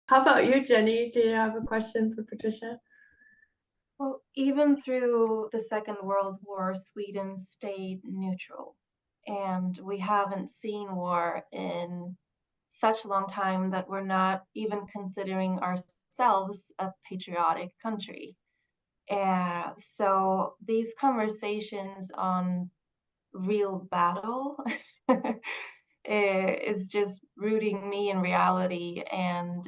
How about you, Jenny? Do you have a question for Patricia? Well, even through the Second World War, Sweden stayed neutral. And we haven't seen war in such a long time that we're not even considering ourselves a patriotic country. So these conversations on real battle is just rooting me in reality. And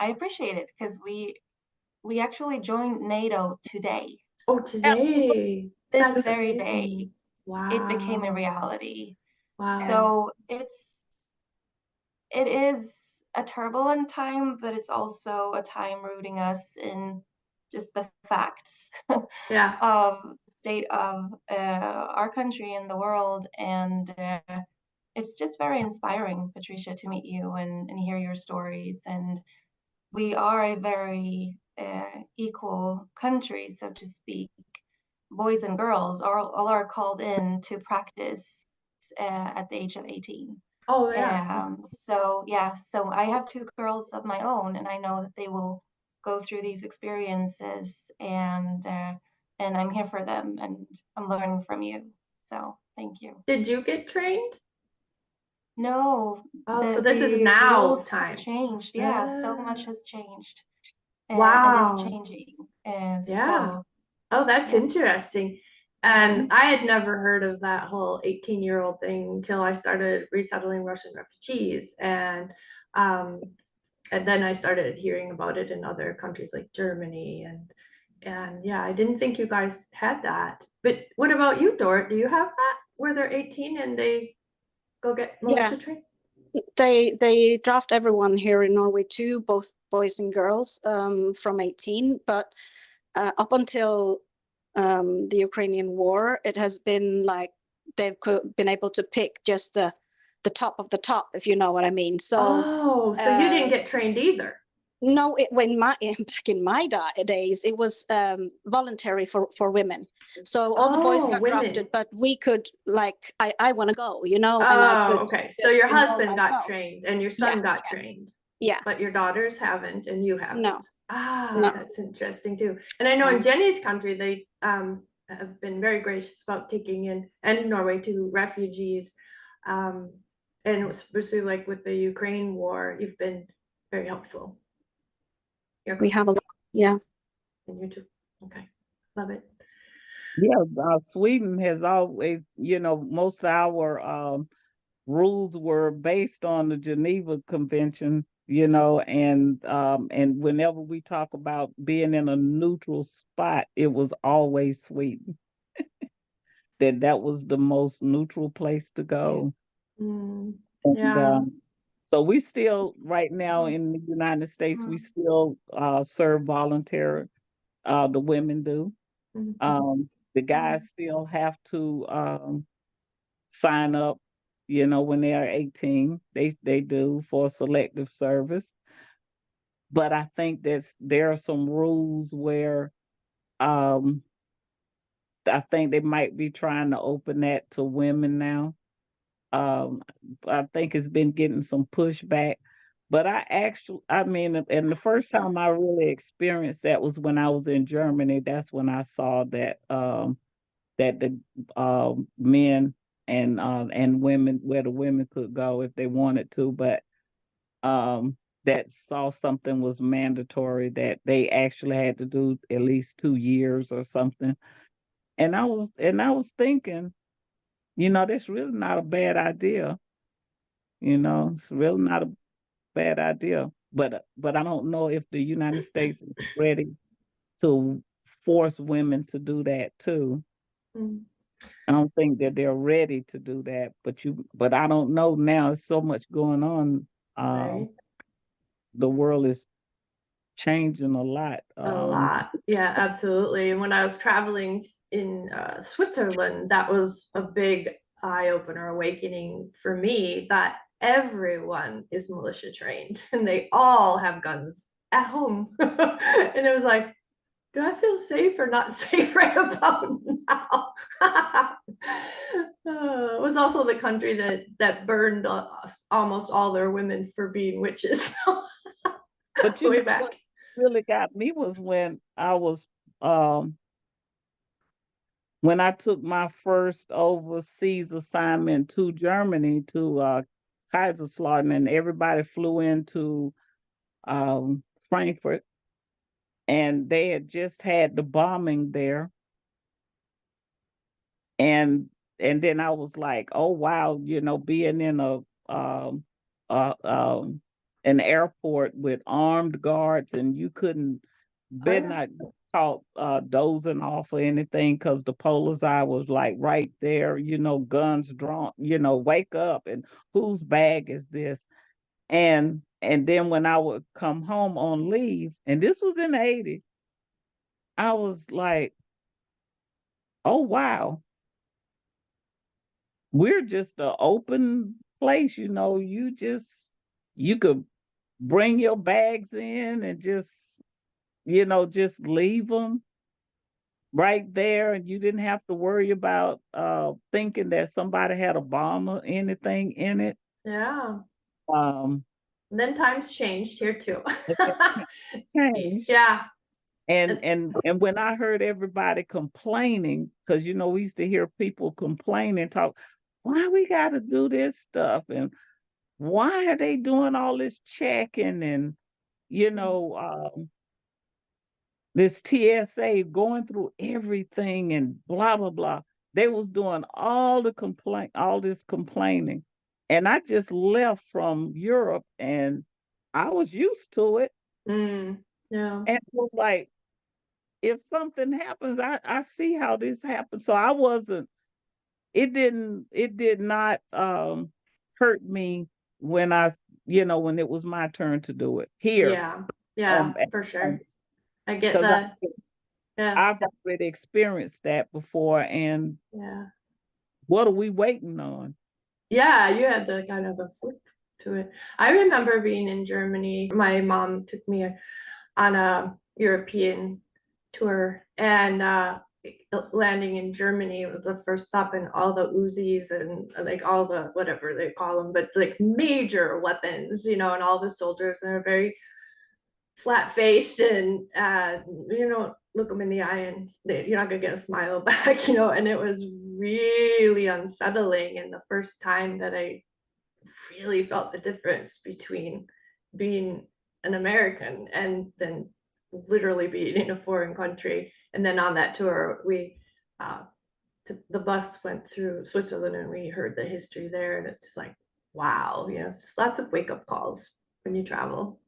I appreciate it because we actually joined NATO today. Oh, Absolutely. today. This That's very day, amazing. it became a Wow. reality. Wow. So it is a turbulent time, but it's also a time rooting us in just the facts Yeah. of the state of our country and the world. And it's just very inspiring, Patricia, to meet you and hear your stories. And we are a very equal country, so to speak. Boys and girls all are called in to practice at the age of 18. Oh, yeah. So yeah, so I have two girls of my own, and I know that they will go through these experiences, and I'm here for them, and I'm learning from you. So thank you. Did you get trained? No, Oh, so this is the now rules have times. changed. Yeah, so much has changed, and is Wow. changing. And Yeah. so Oh, that's yeah, interesting. yes. And I had never heard of that whole 18-year-old thing until I started resettling Russian refugees. Um, and then I started hearing about it in other countries like Germany and yeah, I didn't think you guys had that. But what about you, Dort? Do you have that where they're 18 and they go get Yeah, militia trained? they draft everyone here in Norway too, both boys and girls, from 18. But up until the Ukrainian war, it has been like they've been able to pick just the top of the top, if you know what I mean. So Oh, so you didn't uh, get trained either. no, when back in my days, it was voluntary for women. So all the boys Oh, got drafted, women. but we could, like, I want to go, and I Oh, could okay. So your just enroll husband got myself. trained and your Yeah, son got trained, yeah. but your daughters haven't and you No, haven't. Ah, no. that's interesting too. And I know in So Jenny's country, they have been very gracious about taking in, and Norway too, refugees. Um, and especially like with the Ukraine war, you've been very helpful. Your we have a country lot. Yeah. and you too. Okay, love it. Yeah, Sweden has always, most of our rules were based on the Geneva Convention, and whenever we talk about being in a neutral spot, it was always Sweden. That was the most neutral place to go. Mm, And yeah. so we still, right now in the United States, we still serve volunteer. The women do. Mhm. The guys still have to sign up, when they are 18. They do for selective service. But I think there are some rules where um I think they might be trying to open that to women now. Um I think it's been getting some pushback. But I mean, and the first time I really experienced that was when I was in Germany. That's when I saw that the men and women, where the women could go if they wanted to, but that saw something was mandatory, that they actually had to do at least 2 years or something. And I was thinking, that's really not a bad idea. It's really not a bad idea. But I don't know if the United States is ready to force women to do that too. Mm, I don't think that they're ready to do that, but I don't know now. There's so much going on. Uh, right. the world is changing a lot. A lot. Yeah, absolutely. And when I was traveling in Switzerland, that was a big eye opener, awakening for me that everyone is militia trained and they all have guns at home. And it was like, do I feel safe or not safe right about now? It was also the country that burned almost all their women for being witches. But you way know back. what really got me was um when I took my first overseas assignment to Germany to Kaiserslautern, and everybody flew into Frankfurt, and they had just had the bombing there, and then I was like, oh wow, being in um uh um an airport with armed guards, and you couldn't Oh, better yeah. not get caught dozing off or anything, because the polar's eye was like right there, guns drawn, wake up, and whose bag is this? And then when I would come home on leave, and this was in the 80s, I was like, oh wow, we're just an open place, you could bring your bags in and just leave them right there, and you didn't have to worry about thinking that somebody had a bomb or anything in it. Yeah. Um, And then times changed here too. it's changed. Yeah. And And and when I heard everybody complaining, because we used to hear people complain and talk, why we got to do this stuff, and why are they doing all this checking, and you know um, this TSA going through everything and blah blah blah. They was doing all this complaining, and I just left from Europe, and I was used to it, yeah. and it was like, if something happens, I see how this happens. So I wasn't. It did not hurt me when when it was my turn to do it here. Yeah. Yeah, for sure. I get Because that. Yeah. I've already experienced that before, and Yeah. what are we waiting on? Yeah, you had the kind of a flip to it. I remember being in Germany. My mom took me on a European tour, and landing in Germany was the first stop, and all the Uzis and like all the whatever they call them, but like major weapons, and all the soldiers, and they're very flat faced, and look them in the eye, and you're not gonna get a smile back, and it was really unsettling. And the first time that I really felt the difference between being an American and then literally being in a foreign country. And then on that tour, uh, the bus went through Switzerland, and we heard the history there, and it's just like, wow, it's lots of wake up calls when you travel.